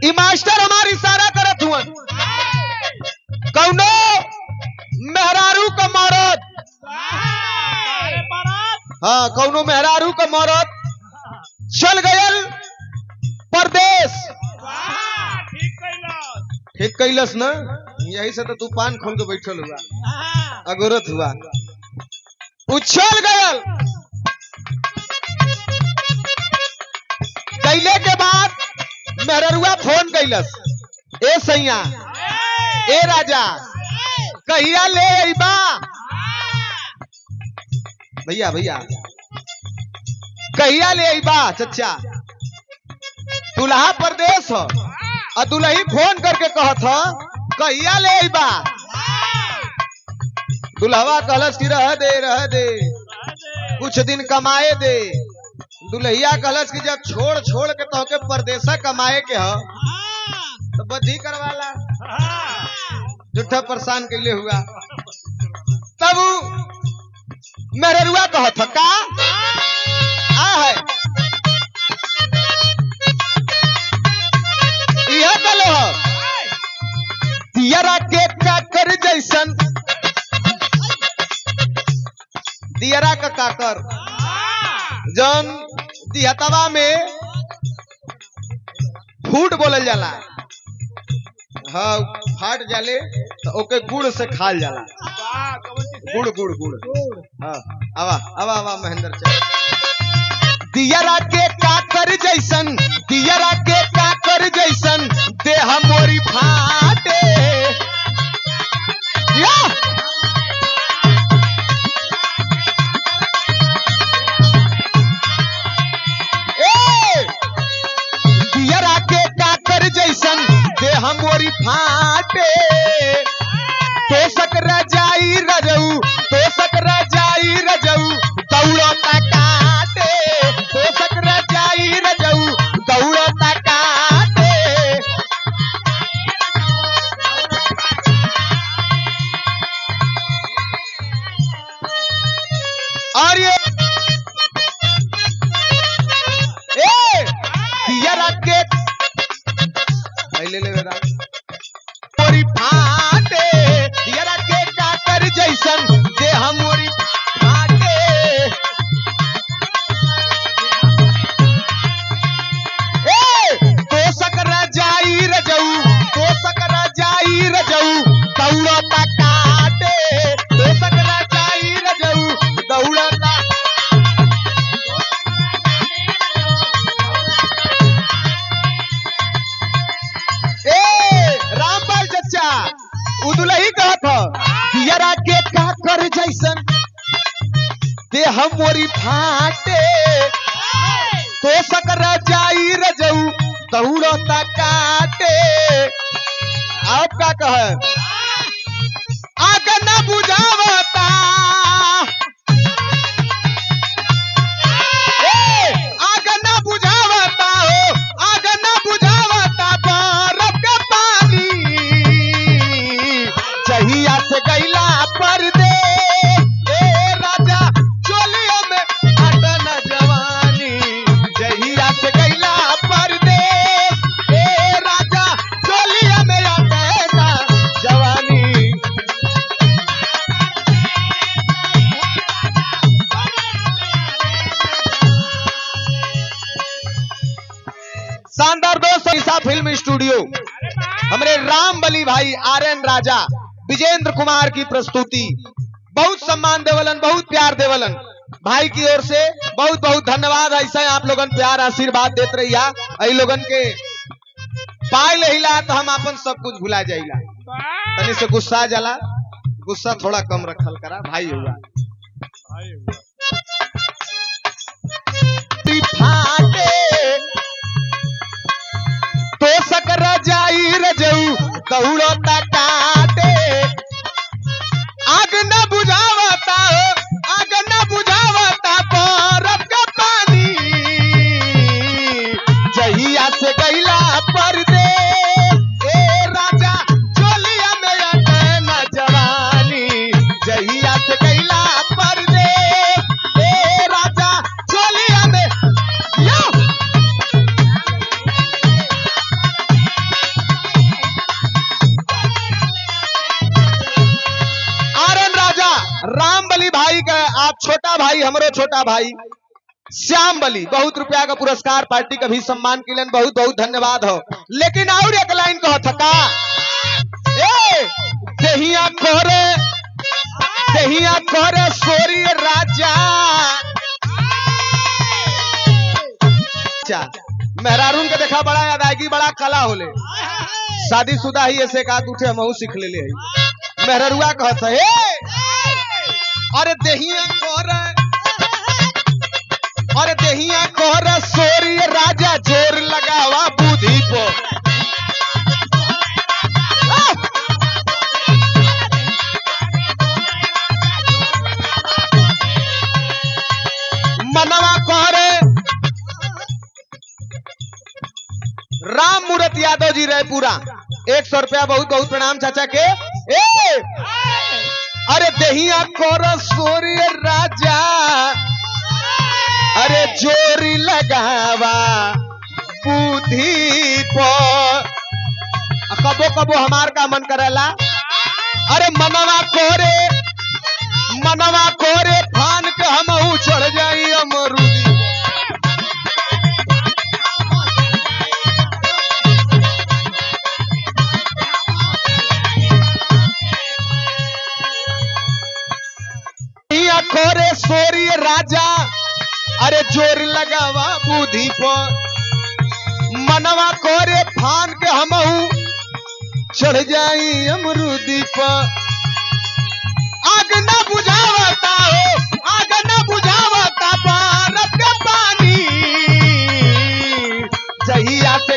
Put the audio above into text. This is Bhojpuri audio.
ई मास्टर हमार इशारा करत हुआ कौनो मेहरारू का मरद हाँ कौनो मेहरारू का मरद चल गयल परदेश ठीक कैलस ना यही से तो तू पान खोल के बैठल हुआ अगोरत हुआ उछल गयल कैले के बाद मेहरुआ फोन कैलस ए सैया ए राजा कहिया ले अइबा भैया भैया कहिया ले अइबा चचा दुल्हा परदेश हो और दुल्ही फोन करके कहत ह कहिया ले अइबा दुल्हवा कहलस कि रह दे कुछ दिन कमाए दे दुल्हिया कहलस कि जब छोड़ छोड़ के तोहके परदेसा कमाए के ह तो बधी करवाला झूठा परेशान कैले हुआ तब मेहरुआ कहत ह का आ है यह कलो दियरा के काकर जैसन दियरा का काकर जौन दिहतवा में फूट बोलल जाला हाँ फाट जाले तो ओके गुड़ से खाल जाला गुड़ गुड़ गुड़ हाँ आवा आवा आवा महेंद्र चल दियरा के काकर जैसन दियरा के काकर जैसन देह मोरी फाटे या दियरा के काकर जैसन देह मोरी फाटे तो सक रजाई रजऊ तो सक रजाई रजऊ दौड़ता काटे तो सक रजाई रजऊ दौड़ता काटे और ये दियरा के ले बेटा मोरी फाटे दियरा के काकर जैसन देह मोरी फाटे तो सकरा जाई रजऊ तो सकरा जाई रजऊ दौड़ता काटे तो सकरा जाई रजऊ दौड़ता रामपाल चचा उदुलही कहत दियरा के काकर जैसन देह मोरी फाटे तो सकरा जाई रजऊ दौड़ता काटे आप का कह आग न बुझावता आग न बुझावता हो आग न बुझावता बरफ के पानी जहिया से गैला परदे राजा चोलियों में अटन जवानी जहिया से गैला परदे राजा चोलियों में अटन जवानी शानदार दोस्त ईसा फिल्म स्टूडियो हमारे राम बली भाई आर्यन राजा विजेंद्र कुमार की प्रस्तुति बहुत सम्मान देवलन बहुत प्यार देवलन भाई की ओर से बहुत बहुत धन्यवाद ऐसा आप लोगन प्यार आशीर्वाद देते रहिया ऐ लोगन के पाए लहिला तो हम अपन सब कुछ भुला जाइला तनी से गुस्सा जाला गुस्सा थोड़ा कम रखल करा भाई हुआ तो सकरा जाई रजऊ दौड़ता काटे आग न बुझावता हो आग न बुझावता बरफ का पानी जहिया से गैला परदे राजा चोलिया में अटन जवानी जहिया से गैला परदे राजा चोलिया में भाई हमरो छोटा भाई श्याम बली बहुत रुपया का पुरस्कार पार्टी का भी सम्मान किलन, बहुत बहुत धन्यवाद हो। लेकिन और एक लाइन कहो थका देहिया करे सोरी राजा मेहरारून के देखा बड़ा अदायगी बड़ा कला होले, शादीशुदा ही ऐसे का उठे महू सीख ले मेहरुआ कहता है अरे देहिया कोर सोरी राजा जोर लगावा बुद्धि को मनवा कोरे राम मूरत यादव जी रहे पूरा 100 रुपया बहुत बहुत प्रणाम चाचा के। अरे देहिया कोर सोरी राजा अरे जोरी लगावा बुद्धि पो कबो कबो हमार का मन करेला अरे मनवा कोरे फान के हम चढ़ जाई अमरूदी कोरे सोरी राजा अरे जोर लगावा बुद्धि पर मनवा कोरे फान के हमहू चढ़ जाई अमरूदी पर आग न बुझावता हो आग न बुझावता पारत के पानी जहिया से